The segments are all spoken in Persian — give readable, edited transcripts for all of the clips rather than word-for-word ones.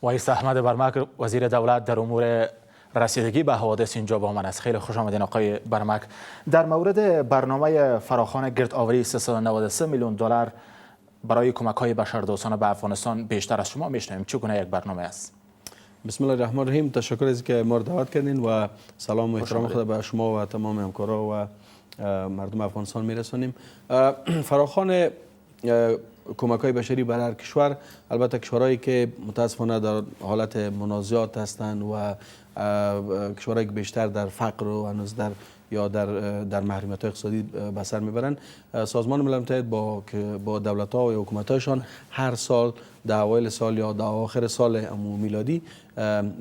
وایس احمد برمک وزیر دولت در امور رسیدگی به حوادث اینجا با من است. خیلی خوش آمدین آقای برمک. در مورد برنامه فراخوان گردآوری 393 میلیون دلار برای کمک‌های بشردوستانه به افغانستان بیشتر از شما میشنویم. چگونه یک برنامه است؟ بسم الله الرحمن الرحیم. تشکر از اینکه ما رو دعوت کردین و سلام و احترام خود به شما و تمام همکارا و مردم افغانستان میرسونیم. فراخوان کمک‌های بشری برای هر کشور، البته کشورهایی که متاسفانه در حالت منازعات هستند و کشورهایی که بیشتر در فقر و هنوز در محرومیت اقتصادی به سر میبرند، سازمان ملل متحد با دولت‌ها و حکومت‌هایشان هر سال در اوایل سال یا در آخر سال میلادی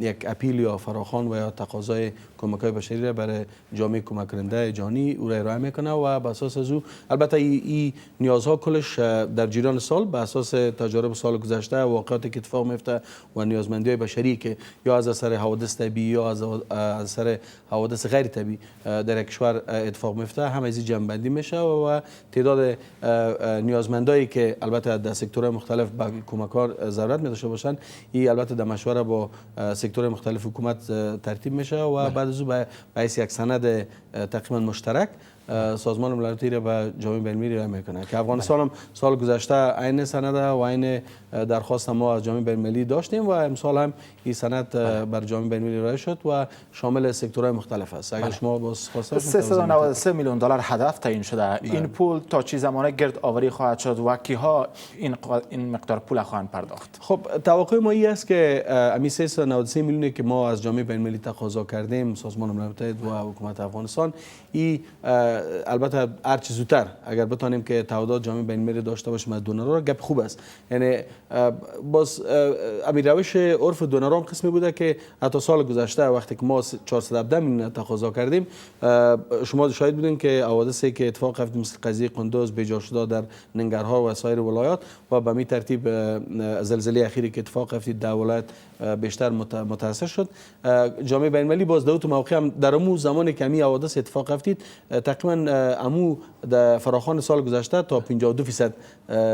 یک اپیل یا فراخوان و یا تقاضای کمک‌های بشری را برای جامعه کمک کننده جهانی او را ارائه میکنه و بر اساس از او البته این نیازها کلش در جریان سال بر اساس تجارب سال گذشته، واقعاتی که اتفاق میفته و نیازمندی‌های بشری که یا از اثر حوادث طبیعی یا از اثر حوادث غیر طبیعی در کشور اتفاق میفته هم از جمع‌بندی میشه و تعداد نیازمندایی که البته در سکتورهای مختلف به کمک‌ها ضرورت می‌داشته باشند، این البته در مشوره با سکتورهای مختلف حکومت ترتیب میشه و بعد از او به حیث یک سند تقریبا مشترک سازمان ملل متحد را به جامعه بین‌المللی ارائه میکنه که افغانستان هم سال گذشته عین سند و عین درخواست ما از جامعه بین‌المللی داشتیم و امسال هم این سند بر جامعه بین‌المللی ارائه شد و شامل سکتورهای مختلف است. اگر شما باز خواسته 393 میلیون دلار هدف تعیین شده. این پول تا چه زمانه گرد آوری خواهد شد و کیها این مقدار پول خواهند پرداخت؟ خب توقع ما این است که امی 393 میلیونی که ما از جامعه بین‌المللی تقاضا کردیم، سازمان ملل متحد و حکومت افغانستان، این البته هر چه زودتر اگر بتانیم که تعهدات جامعه بین‌المللی داشته باشیم از دونرها، گپ خوب است. یعنی باز امی روش عرف دونرها قسمی بوده که حتی سال گذشته وقتی که ما 417 میلیون تقاضا کردیم، شما شاهد بودین که حوادثی که اتفاق افتاد مثل قضیه قندوز، بیجا شده در ننگرهار و سایر ولایات و به می ترتیب زلزله اخیری که اتفاق افتاد در ولایت بیشتر متاثر شد. جامعه بین‌المللی باز دو تا موقع هم در امو زمانی که می حوادث اتفاق افتاد تقریبا امو در فراخوان سال گذشته تا 52%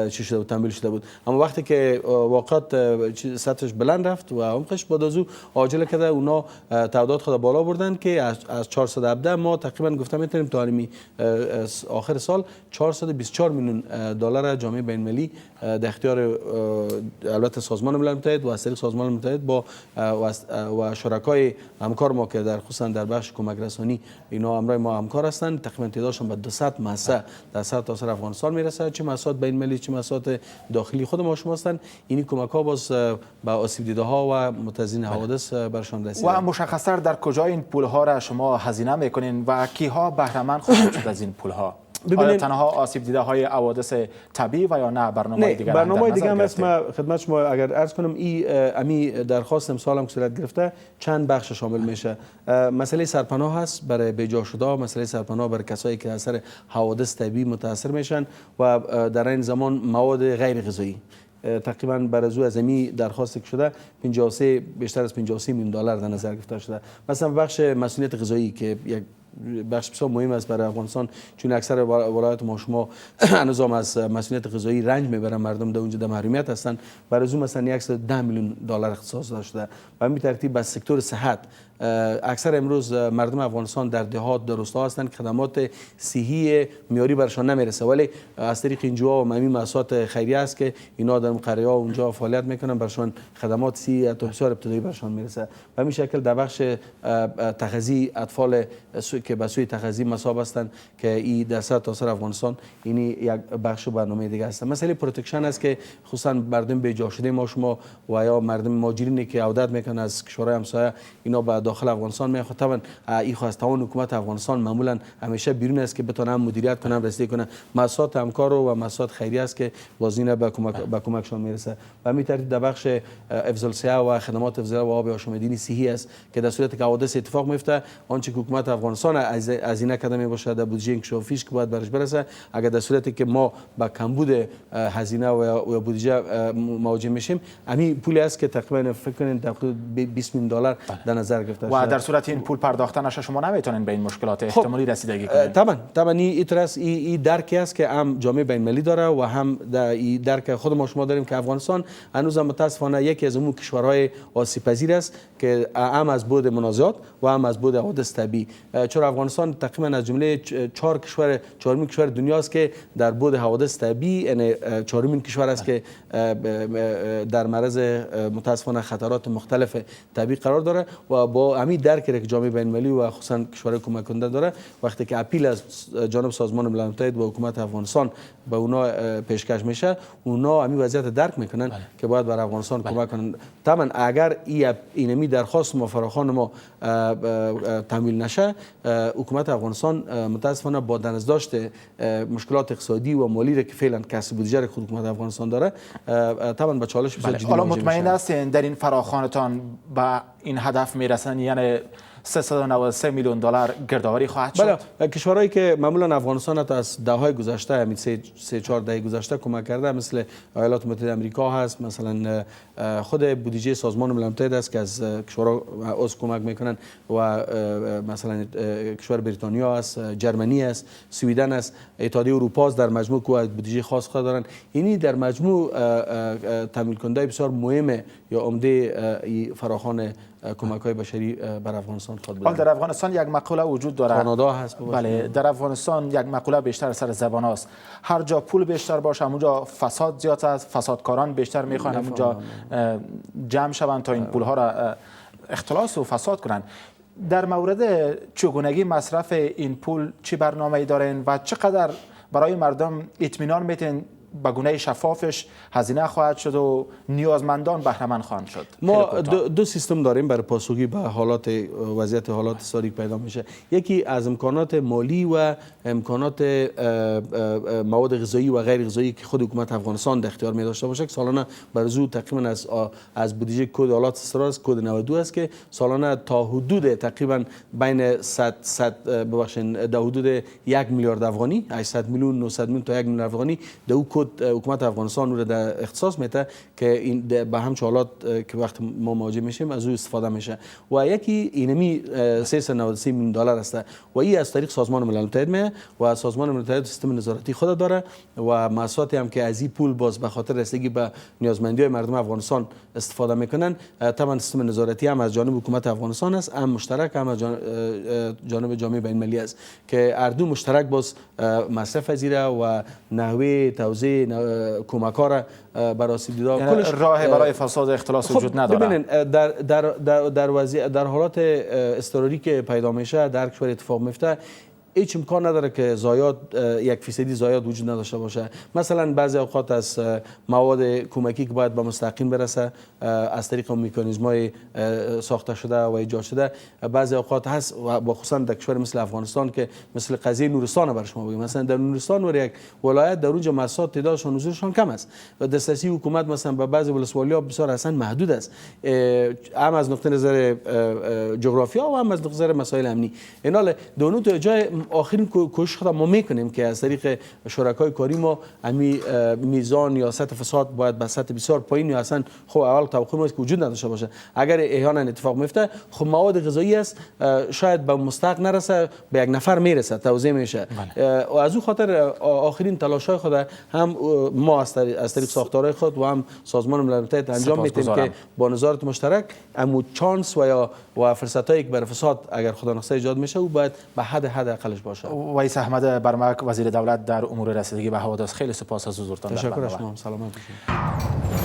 چی شده بود، تمویل شده بود. اما وقتی که واقعات سطحش بلند رفت و عمقش بعد از او عاجل کرده، اونا تعداد خود بالا بردن که از 417 ما تقریبا گفتم میتونیم تا آخر سال 424 میلیون دلار جامعه بین‌المللی در اختیار البته سازمان ملل متحد و از طریق سازمان ملل متحد با و شرکای همکار ما که در خصوصا در بخش کمک رسانی اینا همراه ما همکار هستند، تقریبا تعدادشون به 200 مؤسسه در سرتاسر افغانستان میرسه، چه مؤسسات بین‌المللی چه مؤسسات داخلی خود ما شما هستند. این کمک‌ها باز به آسیب دیده‌ها و متضررین حوادث برشان رسیده. و مشخصاً در کجا این پول‌ها را شما هزینه میکنین و کیها بهره مند خواهند شد از این پول‌ها؟ آیا تنها آسیب دیده های حوادث طبیعی و یا نه برنامه‌های دیگر؟ برنامه‌های دیگه هم است. ما خدمت شما اگر عرض کنم امی درخواست امسال هم که صورت گرفته چند بخش شامل میشه. مسئله سرپناه هست برای بیجا شده، مسئله سرپناه برای کسایی که اثر حوادث طبیعی متاثر میشن و در این زمان مواد غیر غذایی. تقریبا بر از امی درخواست که شده 53 بیشتر از 53 میلیون دلار در نظر گرفته شده. مثلا بخش مسئولیت غذایی که یک بخش بسیار مهم است برای افغانستان، چون اکثر ولایات ما شما هنوز هم از مسئولیت غذایی رنج میبرن، مردم در اونجا در محرومیت هستن. برای از مثلا 110 میلیون دلار اختصاص داشته. به همین ترتیب به سکتور صحت، اکثر امروز مردم افغانستان در دهات در روستا هستند که خدمات صحی معیاری برشان نمیرسه، ولی از طریق انجیوها و همین مؤسسات خیریه است که اینا در قریه ها اونجا فعالیت میکنن، برشان خدمات صحی تا بسیار ابتدایی برشان میرسه. به همین شکل در بخش تغذیه اطفال که به سوی تغذیه مصاب هستند که این در سرتاسر افغانستان این یک بخش برنامه دیگه است. مسئله پروتکشن است که خصوصا مردم بیجا شده ما شما و یا مردم مهاجرینی که عودت میکنن از کشورهای همسایه اینا به داخل افغانستان میخواد. طبعا این خواستان حکومت افغانستان معمولا همیشه بیرون است که بتونن مدیریت کنن، رسیدگی کنن. مؤسسات همکار و مؤسسات خیریه است که بازینه به کمکشان میرسه. و همین ترتیب در بخش افضل صحه و خدمات افضل و آب آشامیدنی صحی است که در صورت که حوادث اتفاق میفته آنچه که حکومت افغانستان از این کدام باشه در بودجه انکشافیش که باید برش برسه، اگر در صورتی که ما با کمبود هزینه و بودجه مواجه میشیم، همین پولی است که تقریبا فکر کنین تقریبا 20 میلیون دلار در نظر گرفته و در صورت این پول پرداختنش شما نمیتونین به این مشکلات خب احتمالی رسیدگی کنید. طبعا این درکی است که هم جامعه بین المللی داره و هم این درک خود ما شما داریم که افغانستان هنوز متاسفانه یکی از اون کشورهای آسیب پذیر است که هم از بود منازعات و هم از بود حوادث طبیعی، چون افغانستان تقریبا از جمله چهارمین کشور دنیاست که در بود حوادث طبیعی، یعنی چهارمین کشور است که در معرض متاسفانه خطرات مختلف طبیعی قرار داره و با همین درکی که جامعه بین المللی و خصوصا کشورهای کمک کننده داره، وقتی که اپیل از جانب سازمان ملل متحد و حکومت افغانستان به اونا پیشکش میشه، اونا همین وضعیت درک میکنن که باید بر افغانستان کمک کنن. طبعا اگر اینمی درخواست ما فراخوان ما تمویل نشه، حکومت افغانستان متاسفانه با دست مشکلات اقتصادی و مالی که فعلا کسب بودجه خود حکومت افغانستان داره، طبعا به چالش بسیار جدی حالا مطمئن هستین در این فراخوانتان به این هدف میرسن، یعنی 393 میلیون دلار گردآوری خواهد شد؟ بله، کشورهایی که معمولا افغانستان تا از دههای گذشته، همین 3-4 دهه گذشته کمک کرده، مثل ایالات متحده آمریکا هست، مثلا خود بودجه سازمان ملل متحد است که از کشورها عضو کمک میکنن و مثلا کشور بریتانیا است، جرمنی است، سوئدن است، اتحادیه اروپا است، در مجموع که بودجه خاص خود دارن. اینی در مجموع تامین کننده بسیار مهمه یا عمده فراخوان کمک‌های بشری بر افغانستان خود بود. در افغانستان یک مقوله وجود داره. کانادا هست. بله، در افغانستان یک مقوله بیشتر سر زبان است. هر جا پول بیشتر باشه همونجا فساد زیاد است، فسادکاران بیشتر میخوان همونجا جمع شوند تا این پولها را اختلاس و فساد کنند. در مورد چگونگی مصرف این پول چی برنامه‌ای دارین و چقدر برای مردم اطمینان میتین به گونه شفافش هزینه خواهد شد و نیازمندان بهره‌مند خواهند شد؟ ما دو سیستم داریم برای پاسخگویی به وضعیت حالات ساری پیدا میشه. یکی از امکانات مالی و امکانات مواد غذایی و غیر غذایی که خود حکومت افغانستان در اختیار می داشته باشه، که سالانه برزو تقریبا از بودجه کد آلات استرار است، کد 92 است که سالانه تا حدود تقریبا بین 100 ببخشید در حدود 1 میلیارد افغانی، 800 میلیون 900 میلیون تا 1 میلیارد افغانی در حکومت افغانستان رو در اختصاص میده که این به همچ حالات که وقت ما مواجه میشیم از او استفاده میشه. و یکی اینمی 393 میلیون دلار است و این از طریق سازمان ملل متحد میه و سازمان ملل متحد سیستم نظارتی خود داره و مؤسساتی هم که از این پول باز به خاطر رسیدگی به نیازمندی های مردم افغانستان استفاده میکنن. طبعا سیستم نظارتی هم از جانب حکومت افغانستان است، هم مشترک، هم از جانب جامعه بین المللی است که هر دو مشترک باز مصرف پذیره و نحوه توزیع کمک‌ها را برای آسیب دیده راه برای فساد اختلاس وجود نداره. ببینید در حالات اضطراری که پیدا میشه در کشور اتفاق میفته، هیچ امکان نداره که زایاد 1% زایاد وجود نداشته باشه. مثلا بعضی اوقات از مواد کمکی که باید به مستحقین برسه از طریق مکانیزم‌های ساخته شده و ایجاد شده، بعضی اوقات هست و خصوصا در کشور مثل افغانستان که مثل قضیه نورستان برای شما بگم، مثلا در نورستان و یک ولایت در اونجا مؤسسات تعدادشون حضورشون کم است و دسترسی حکومت مثلا به بعضی ولسوالی‌ها بسیار اصلا محدود است، هم از نقطه نظر جغرافیا و هم از نقطه نظر مسائل امنی. اینال دونو تا جای آخرین کوشش خود ما میکنیم که از طریق شرکای کاری ما امی میزان یا سطح فساد باید به سطح بسیار پایین یا اصلا خب اول توقع ما است که وجود نداشته باشه. اگر احیانا اتفاق میفته خب مواد غذایی است شاید به مستحق نرسه، به یک نفر میرسه، توزیع میشه و از اون خاطر آخرین تلاش‌های خود هم ما از طریق ساختارهای خود و هم سازمان ملل متحد انجام میدیم که با نظارت مشترک امو چانس و فرصتایی که برای فساد اگر خدا نخواسته ایجاد میشه او باید به حد اقلش باشه. ویس احمد برمک، وزیر دولت در امور رسیدگی به حوادث، خیلی سپاس از حضورتان. تشکر از شما. سلامت باشید.